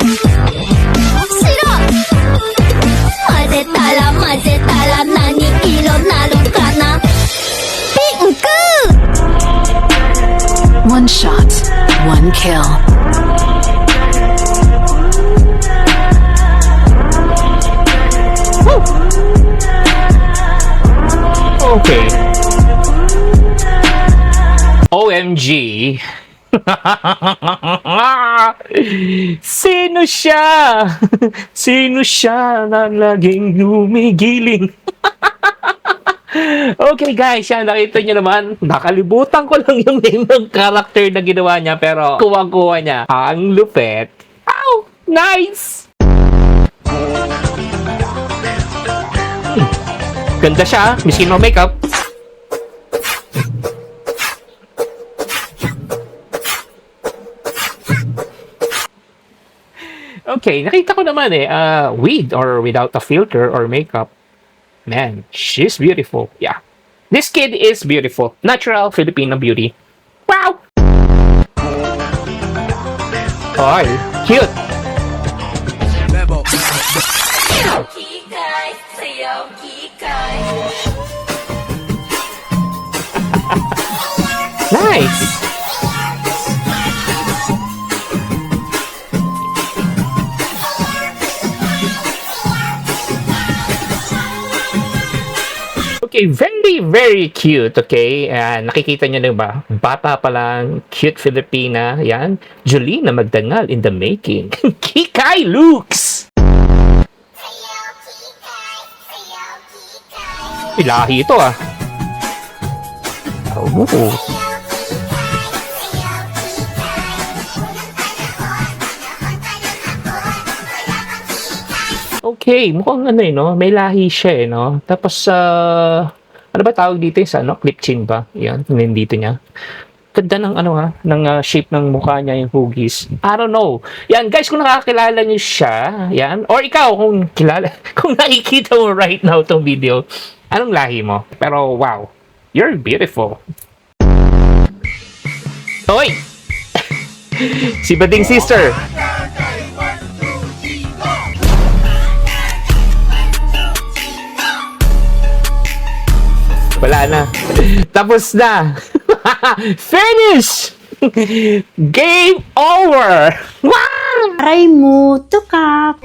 싫어. 마제타라 나니 일어나러 가나. 핑크. One shot, one kill. Okay. OMG. Sino siya? Sino siya na laging lumigiling? Okay guys, yan, nakita nyo naman, nakalimutan ko lang yung name ng character na ginawa niya, pero kuha-kuha niya. Ang lupet. Ow! Nice! Ganda siya, miskin mo makeup. Okay, nakita ko naman with or without a filter or makeup. Man, she's beautiful. Yeah. This kid is beautiful. Natural Filipino beauty. Wow! Ay, cute. Nice. Okay, very, very cute, okay? Nakikita nyo na ba? Bata pa lang, cute Filipina. Yan. Jolina Magdangal in the making. Kikay looks! Ilahi ito ah. Oh. Okay, mukhang ano no? May lahi siya no? Tapos, ano ba tawag dito sa ano? Clip chin ba? Yan, nandito niya. Ganda ng ng shape ng mukha niya, yung hugis. I don't know. Yan, guys, kung nakakilala niyo siya, yan, or ikaw, kung kilala, kung nakikita mo right now tong video, anong lahi mo? Pero, wow, you're beautiful. Hoy! Si Bading Sister. Wala na. Tapos na. Finish! Game over! Wow! Aray mo, tukak.